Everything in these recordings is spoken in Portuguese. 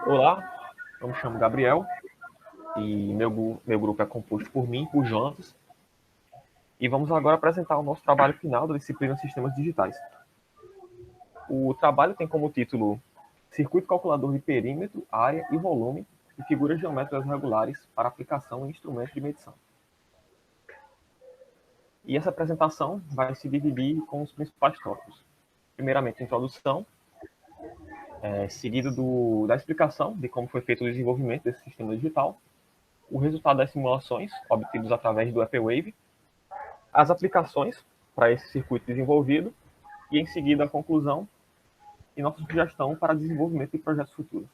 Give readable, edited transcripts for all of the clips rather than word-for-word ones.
Olá, eu me chamo Gabriel e meu grupo é composto por mim, por Jonas, e vamos agora apresentar o nosso trabalho final da disciplina Sistemas Digitais. O trabalho tem como título Circuito Calculador de Perímetro, Área e Volume e Figuras Geométricas Regulares para Aplicação em Instrumentos de Medição. E essa apresentação vai se dividir com os principais tópicos. Primeiramente, a introdução, seguido da explicação de como foi feito o desenvolvimento desse sistema digital, o resultado das simulações obtidos através do EPWave, as aplicações para esse circuito desenvolvido e, em seguida, a conclusão e nossa sugestão para desenvolvimento de projetos futuros.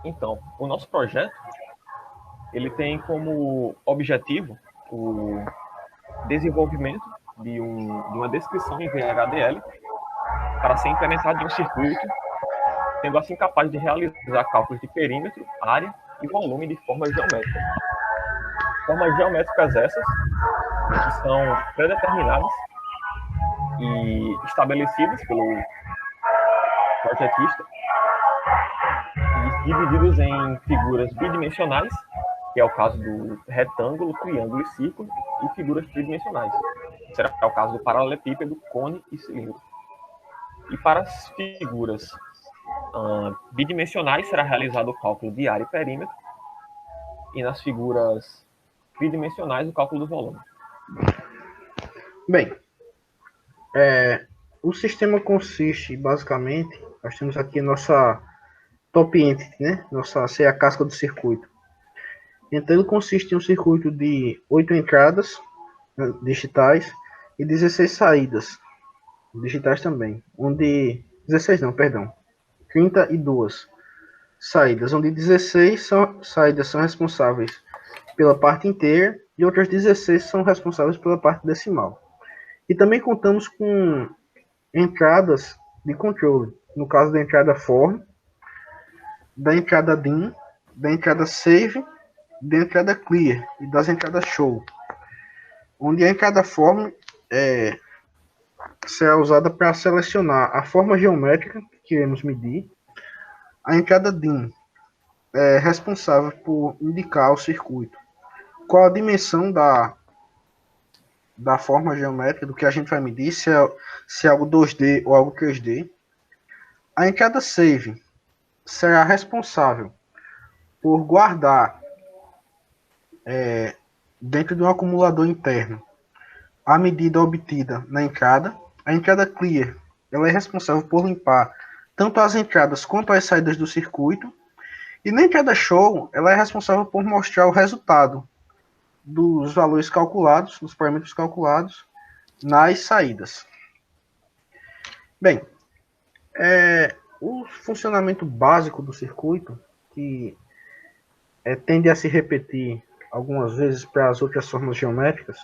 Então, o nosso projeto ele tem como objetivo o desenvolvimento de uma descrição em VHDL para ser implementada em um circuito, sendo assim capaz de realizar cálculos de perímetro, área e volume de formas geométricas. Formas geométricas essas que são predeterminadas e estabelecidas pelo projetista e divididos em figuras bidimensionais, que é o caso do retângulo, triângulo e círculo, e figuras tridimensionais, será o caso do paralelepípedo, cone e cilindro. E para as figuras bidimensionais será realizado o cálculo de área e perímetro, e nas figuras tridimensionais o cálculo do volume. Bem, o sistema consiste, basicamente, nós temos aqui a nossa top entity, né? Nossa a casca do circuito. Então, ele consiste em um circuito de 8 entradas digitais e 16 saídas digitais também, onde 16 não, perdão, 32 saídas, onde 16 saídas são responsáveis pela parte inteira e outras 16 são responsáveis pela parte decimal. E também contamos com entradas de controle, no caso da entrada for, da entrada dim, da entrada save, da entrada clear e das entradas show, onde a entrada for será usada para selecionar a forma geométrica que queremos medir. A entrada dim é responsável por indicar ao circuito qual a dimensão da forma geométrica do que a gente vai medir, se é algo 2D ou algo 3D. A entrada save será responsável por guardar dentro de um acumulador interno a medida obtida na entrada. A entrada clear ela é responsável por limpar tanto as entradas quanto as saídas do circuito. E na entrada show, ela é responsável por mostrar o resultado dos valores calculados, dos parâmetros calculados nas saídas. Bem, o funcionamento básico do circuito, que tende a se repetir algumas vezes para as outras formas geométricas,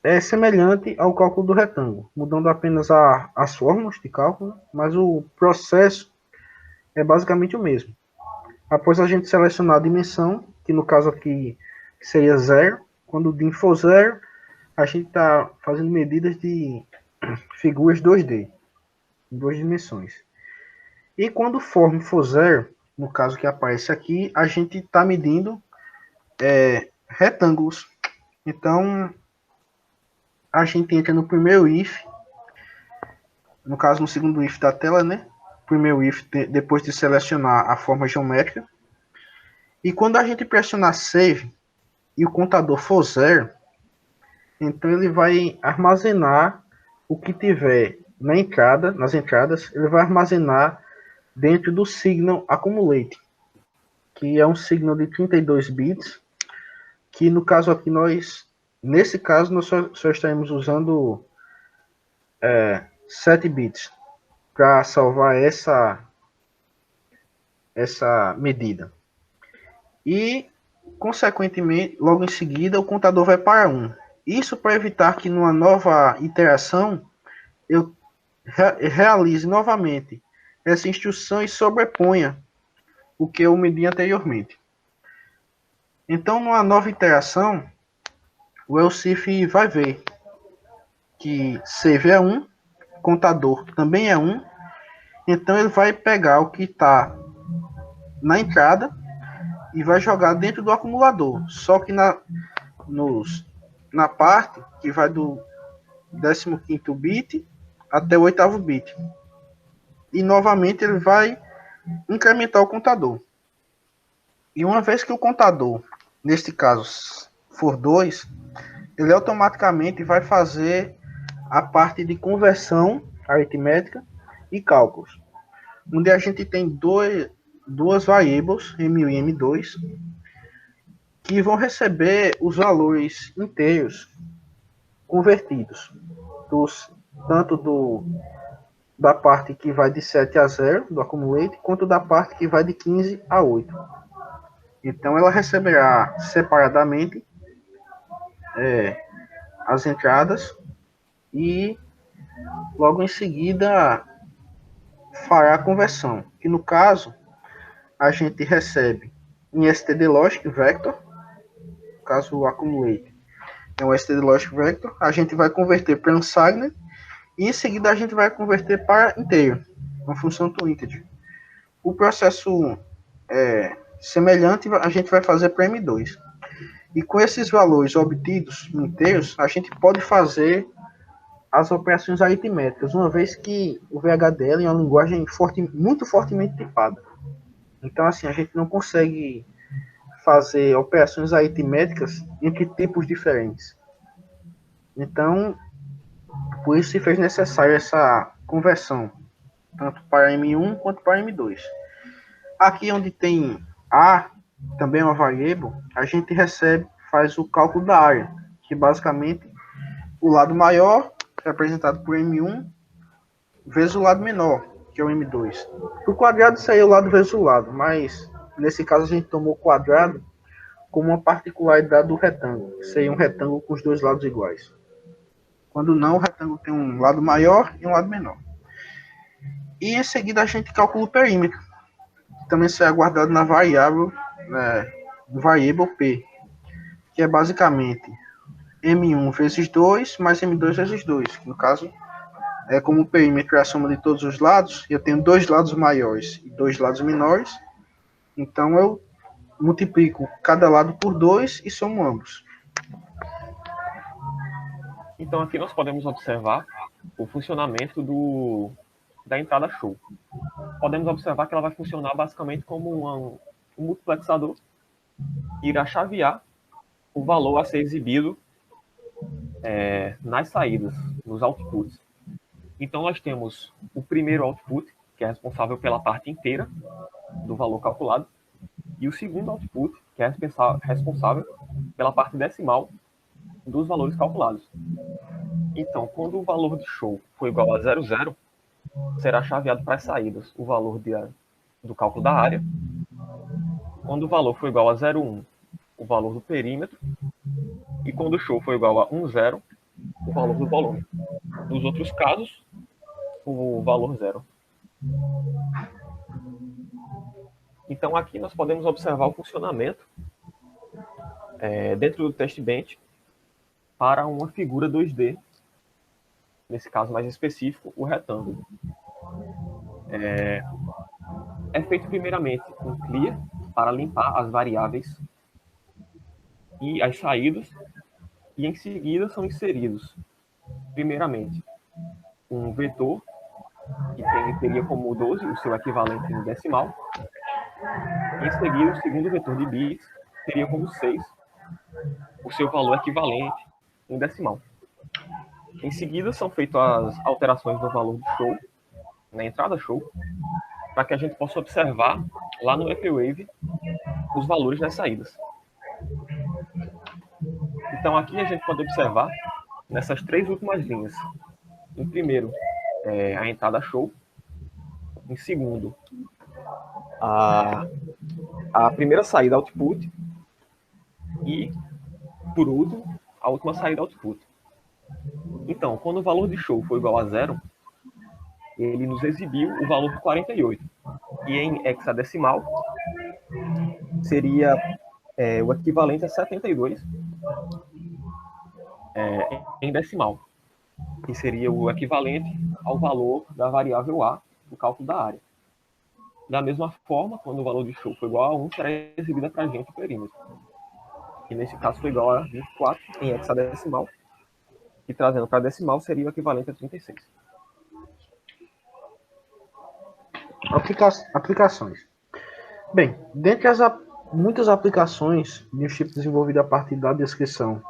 é semelhante ao cálculo do retângulo, mudando apenas as fórmulas de cálculo, mas o processo é basicamente o mesmo. Após a gente selecionar a dimensão, que no caso aqui seria 0, quando o dim for 0, a gente está fazendo medidas de figuras 2D, em duas dimensões. E quando o form for 0, no caso que aparece aqui, a gente está medindo retângulos. Então, a gente entra no primeiro if, no caso no segundo if da tela, né? Primeiro if depois de selecionar a forma geométrica. E quando a gente pressionar save e o contador for 0, então ele vai armazenar o que tiver na entrada, nas entradas, ele vai armazenar dentro do signal accumulate, que é um signal de 32 bits, que no caso aqui nesse caso nós só estaremos usando 7 bits para salvar essa medida. E, consequentemente, logo em seguida, o contador vai para 1. Isso para evitar que numa nova iteração eu realize novamente essa instrução e sobreponha o que eu medi anteriormente. Então, numa nova iteração, o ELSIF vai ver que save é 1, contador também é 1, Então ele vai pegar o que está na entrada e vai jogar dentro do acumulador. Só que na parte que vai do 15º bit até o 8º bit. E novamente ele vai incrementar o contador. E uma vez que o contador, neste caso, for 2, ele automaticamente vai fazer a parte de conversão aritmética e cálculos, onde a gente tem duas variables, M1 e M2, que vão receber os valores inteiros convertidos, tanto da parte que vai de 7 a 0, do accumulate, quanto da parte que vai de 15 a 8. Então, ela receberá separadamente as entradas e, logo em seguida, fará a conversão, que no caso, a gente recebe em stdlogic vector, no caso o accumulate é um stdlogic vector, a gente vai converter para unsigned e em seguida a gente vai converter para inteiro, uma função to integer. O processo semelhante a gente vai fazer para M2. E com esses valores obtidos inteiros, a gente pode fazer as operações aritméticas, uma vez que o VHDL é uma linguagem muito fortemente tipada. Então, assim, a gente não consegue fazer operações aritméticas entre tipos diferentes. Então, por isso se fez necessária essa conversão, tanto para M1 quanto para M2. Aqui onde tem A, também é uma variável, a gente faz o cálculo da área, que basicamente o lado maior, representado por M1, vezes o lado menor, que é o M2. O quadrado seria o lado vezes o lado, mas nesse caso a gente tomou o quadrado como uma particularidade do retângulo, que seria um retângulo com os dois lados iguais. Quando não, o retângulo tem um lado maior e um lado menor. E em seguida a gente calcula o perímetro, que também será guardado na variável, variable P, que é basicamente M1 vezes 2 mais M2 vezes 2, que no caso é como o perímetro é a soma de todos os lados, eu tenho dois lados maiores e dois lados menores, então eu multiplico cada lado por 2 e somo ambos. Então aqui nós podemos observar o funcionamento da entrada show. Podemos observar que ela vai funcionar basicamente como um multiplexador que irá chavear o valor a ser exibido nas saídas, nos outputs. Então nós temos o primeiro output, que é responsável pela parte inteira do valor calculado, e o segundo output, que é responsável pela parte decimal dos valores calculados. Então, quando o valor de show for igual a 00, será chaveado para as saídas o valor do cálculo da área. Quando o valor for igual a 01, o valor do perímetro. E quando o show for igual a 10, o valor do volume. Nos outros casos, o valor 0. Então, aqui nós podemos observar o funcionamento dentro do test bench para uma figura 2D, nesse caso mais específico, o retângulo. É feito primeiramente um clear para limpar as variáveis e as saídas, e em seguida são inseridos, primeiramente, um vetor, que teria como 12 o seu equivalente em decimal. Em seguida, o segundo vetor de bits teria como 6 o seu valor equivalente em decimal. Em seguida, são feitas as alterações do valor do show, na entrada show, para que a gente possa observar lá no EPWave os valores das saídas. Então, aqui a gente pode observar nessas três últimas linhas. Em primeiro, a entrada show. Em segundo, a primeira saída output. E, por último, a última saída output. Então, quando o valor de show for igual a 0, ele nos exibiu o valor de 48. E em hexadecimal, seria o equivalente a 72 em decimal, que seria o equivalente ao valor da variável A, cálculo da área. Da mesma forma, quando o valor de show for igual a 1, será exibida para a gente o perímetro. E nesse caso foi igual a 24 em hexadecimal, e trazendo para decimal seria o equivalente a 36. Aplicações. Bem, dentre as muitas aplicações de um chip desenvolvido a partir da descrição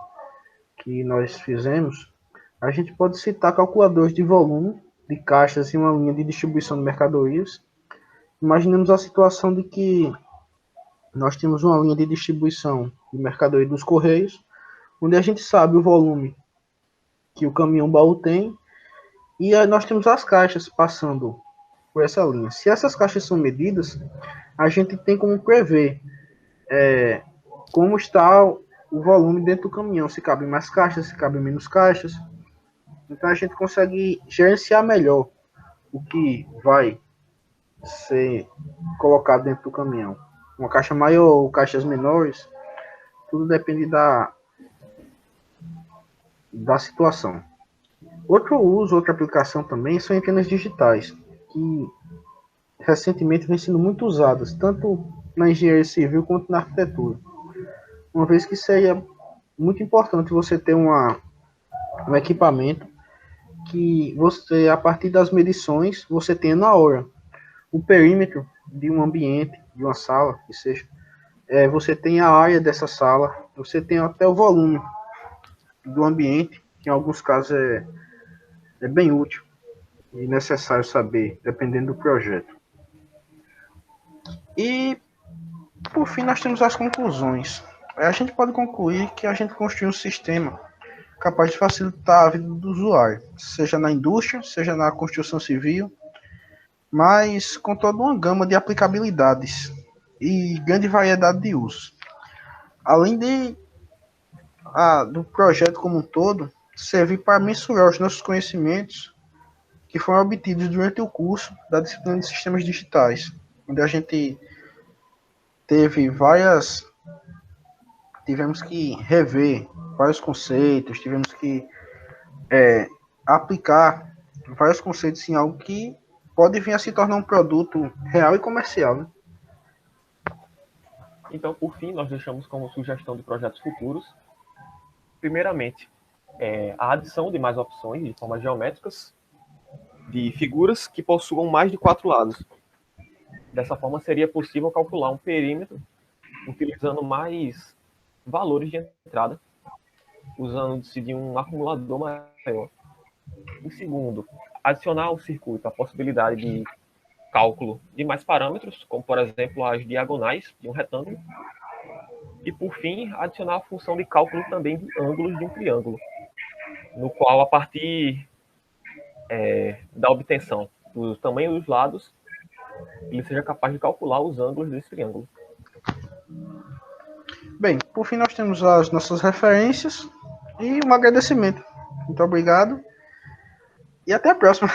que nós fizemos, a gente pode citar calculadores de volume de caixas e uma linha de distribuição de mercadorias. Imaginemos a situação de que nós temos uma linha de distribuição de mercadoria dos Correios, onde a gente sabe o volume que o caminhão baú tem, e aí nós temos as caixas passando por essa linha. Se essas caixas são medidas, a gente tem como prever como está o volume dentro do caminhão, se cabe mais caixas, se cabe menos caixas. Então a gente consegue gerenciar melhor o que vai ser colocado dentro do caminhão. Uma caixa maior ou caixas menores, tudo depende da situação. Outro uso, outra aplicação também são antenas digitais, que recentemente vem sendo muito usadas, tanto na engenharia civil quanto na arquitetura. Uma vez que seria muito importante você ter um equipamento que você, a partir das medições, você tenha na hora o perímetro de um ambiente, de uma sala, que seja, você tem a área dessa sala, você tem até o volume do ambiente, que em alguns casos é bem útil e necessário saber, dependendo do projeto. E, por fim, nós temos as conclusões. A gente pode concluir que a gente construiu um sistema capaz de facilitar a vida do usuário, seja na indústria, seja na construção civil, mas com toda uma gama de aplicabilidades e grande variedade de usos. Além do projeto como um todo, servir para mensurar os nossos conhecimentos que foram obtidos durante o curso da disciplina de sistemas digitais, onde a gente tivemos que rever vários conceitos, tivemos que aplicar vários conceitos em algo que pode vir a se tornar um produto real e comercial, né? Então, por fim, nós deixamos como sugestão de projetos futuros, primeiramente, a adição de mais opções de formas geométricas de figuras que possuam mais de 4 lados. Dessa forma, seria possível calcular um perímetro utilizando mais valores de entrada, usando-se de um acumulador maior. Em segundo, adicionar ao circuito a possibilidade de cálculo de mais parâmetros, como, por exemplo, as diagonais de um retângulo. E, por fim, adicionar a função de cálculo também de ângulos de um triângulo, no qual, a partir da obtenção do tamanho dos lados, ele seja capaz de calcular os ângulos desse triângulo. Bem, por fim nós temos as nossas referências e um agradecimento. Muito obrigado e até a próxima.